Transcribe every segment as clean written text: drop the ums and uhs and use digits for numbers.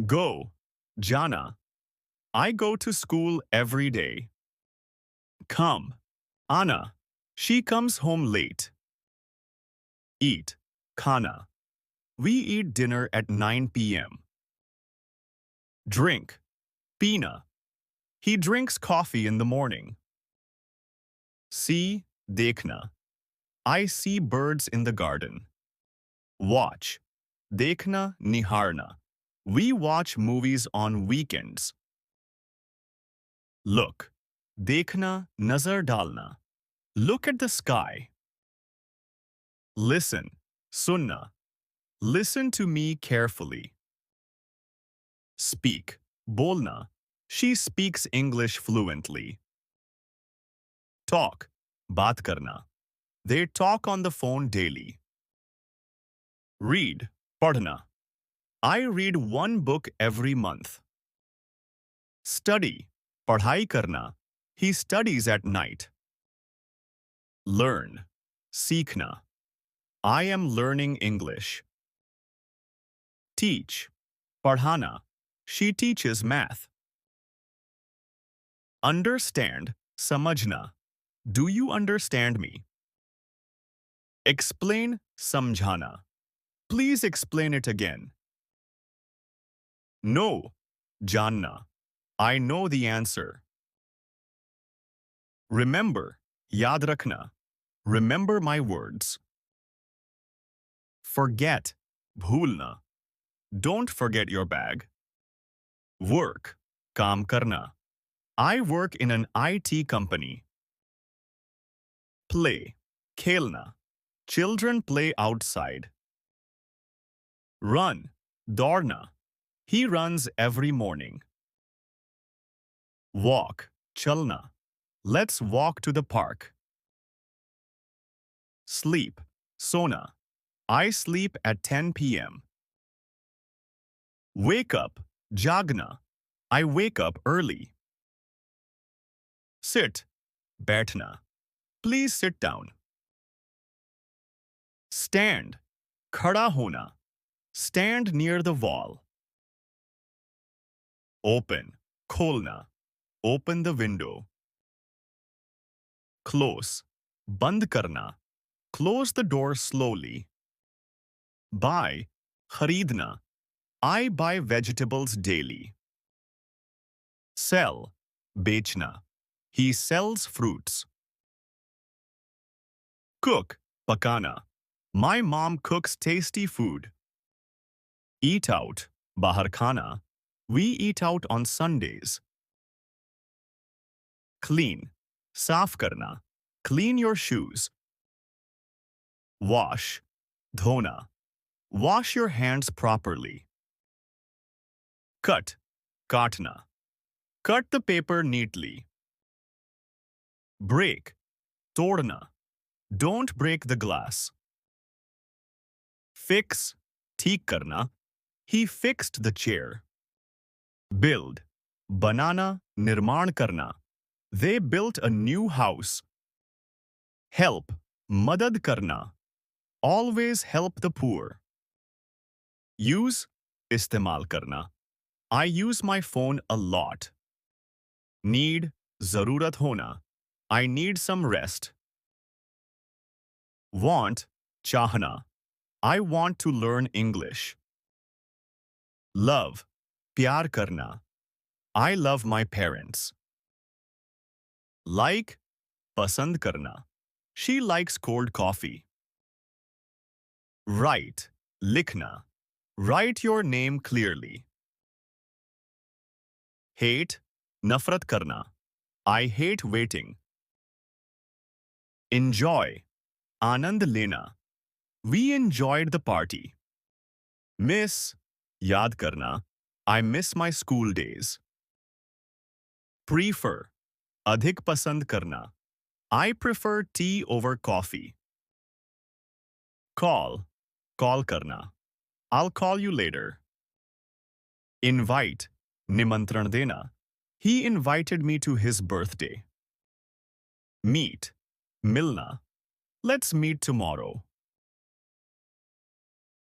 Go, Jana. I go to school every day. Come, Anna. She comes home late. Eat, Khana. We eat dinner at 9 p.m. Drink, Pina. He drinks coffee in the morning. See, Dekhna. I see birds in the garden. Watch, Dekhna Niharna. We watch movies on weekends. Look, Dekhna Nazar Dalna. Look at the sky. Listen, Sunna. Listen to me carefully. Speak, Bolna. She speaks English fluently. Talk, Baat karna. They talk on the phone daily. Read, Padhna. I read one book every month. Study, Padhai karna. He studies at night. Learn, Seekhna. I am learning English. Teach, Padhana. She teaches math. Understand, Samajhna. Do you understand me? Explain, Samjhana. Please explain it again. No, Janna. I know the answer. Remember, Yad Rakhna. Remember my words. Forget, Bhulna. Don't forget your bag. Work, Kaam karna. I work in an IT company. Play, Khelna. Children play outside. Run, Dorna. He runs every morning. Walk, Chalna. Let's walk to the park. Sleep, Sona. I sleep at 10 p.m. Wake up, Jagna. I wake up early. Sit, Baithna. Please sit down. Stand, Khada hona. Stand near the wall. Open, Kholna. Open the window. Close, Band karna. Close the door slowly. Buy, Kharidna. I buy vegetables daily. Sell, Bechna. He sells fruits. Cook, Pakana. My mom cooks tasty food. Eat out, Bahar khana. We eat out on Sundays. Clean, Saaf karna. Clean your shoes. Wash, Dhona. Wash your hands properly. Cut, Katna. Cut the paper neatly. Break, Todna. Don't break the glass. Fix, Theek karna. He fixed the chair. Build, Banana Nirman karna. They built a new house. Help, Madad karna. Always help the poor. Use, Istemal karna. I use my phone a lot. Need, Zarurat hona. I need some rest. Want, Chahna. I want to Learn English. Love, Pyar karna. I love my parents. Like, Pasand karna. She likes cold coffee. Write, Likhna. Write your name clearly. Hate, Nafrat karna. I hate waiting. Enjoy, Anand lena. We enjoyed the party. Miss, Yaad karna. I miss my school days. Prefer, Adhik pasand karna. I prefer tea over coffee. Call karna. I'll call you later. Invite, Nimantran dena. He invited me to his birthday. Meet, Milna. Let's meet tomorrow.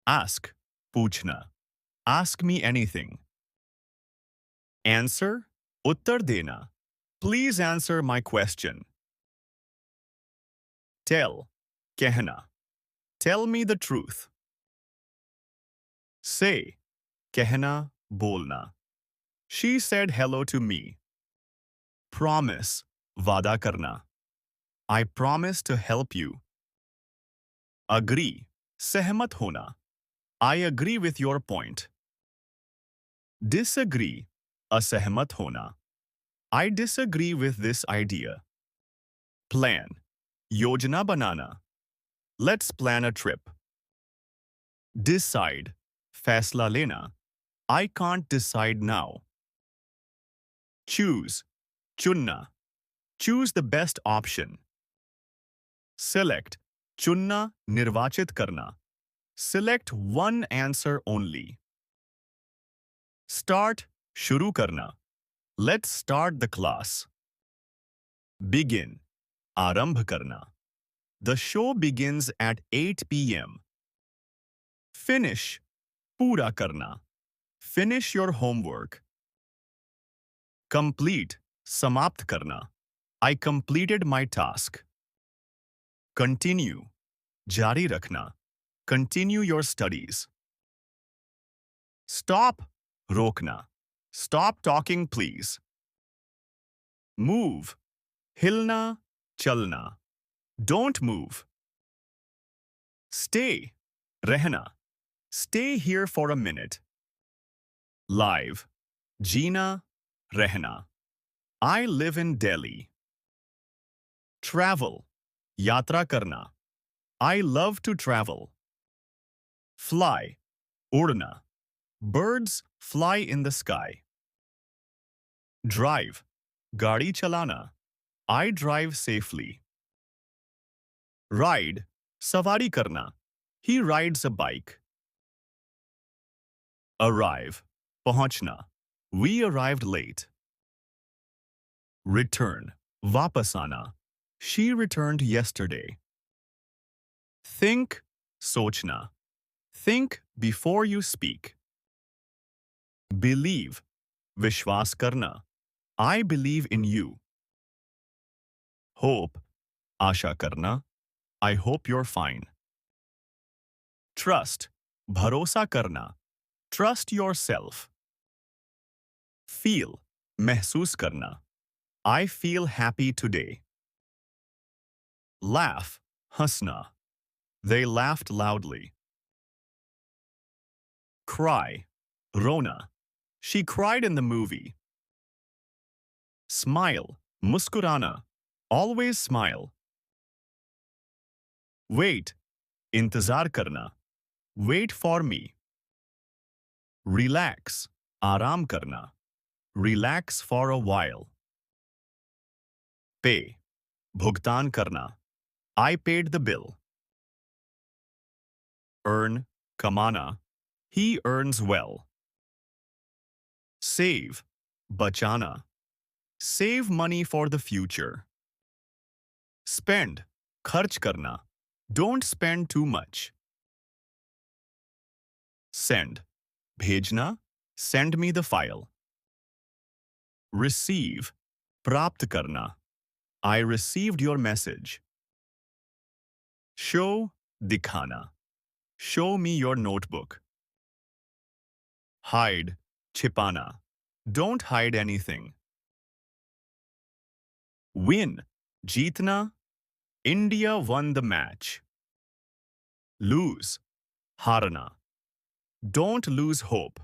Ask, Puchna. Ask me anything. Answer, उत्तर देना. Please answer my question. Tell, कहना. Tell me the truth. Say, कहना, बोलना. She said hello to me. Promise, वादा करना. I promise to help you. Agree, सहमत होना. I agree with your point. Disagree, असहमत होना. I disagree with this idea. Plan, योजना बनाना. Let's plan a trip. Decide, फैसला लेना. I can't decide now. Choose, चुनना. Choose the best option. Select, चुनना, निर्वाचित करना. Select one answer only. Start, शुरू करना. Let's start the class. Begin, आरंभ करना. The show begins at 8 p.m. Finish, पूरा करना. Finish your homework. Complete, समाप्त करना. I completed my task. Continue, जारी रखना. Continue your studies. Stop, रोकना. Stop talking, please. Move, हिलना, चलना. Don't move. Stay, रहना. Stay here for a minute. Live, जीना, रहना. I live in Delhi. Travel, यात्रा करना. I love to travel. Fly, उड़ना. Birds fly in the sky. Drive, गाड़ी चलाना. I drive safely. Ride, सवारी करना. He rides a bike. Arrive, पहुंचना. We arrived late. Return, वापस आना. She returned yesterday. Think, सोचना. Think before you speak. Believe, विश्वास करना. I believe in you. Hope, आशा करना. I hope you're fine. Trust, भरोसा करना. Trust yourself. Feel, महसूस करना. I feel happy today. Laugh, हंसना. They laughed loudly. Cry, रोना. She cried in the movie. Smile, मुस्कुराना. Always smile. Wait, इंतजार करना. Wait for me. Relax, आराम करना. Relax for a while. Pay, भुगतान करना. I paid the bill. Earn, कमाना. He earns well. Save, बचाना. Save money for the future. Spend, खर्च करना. Don't spend too much. Send, भेजना. Send me the file. Receive, प्राप्त करना. I received your message. Show, दिखाना. Show me your notebook. Hide, छिपाना. Don't hide anything. Win, जीतना. India won the match. Lose, हारना. Don't lose hope.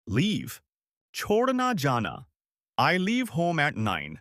Leave, छोड़ना जाना. I leave home at 9.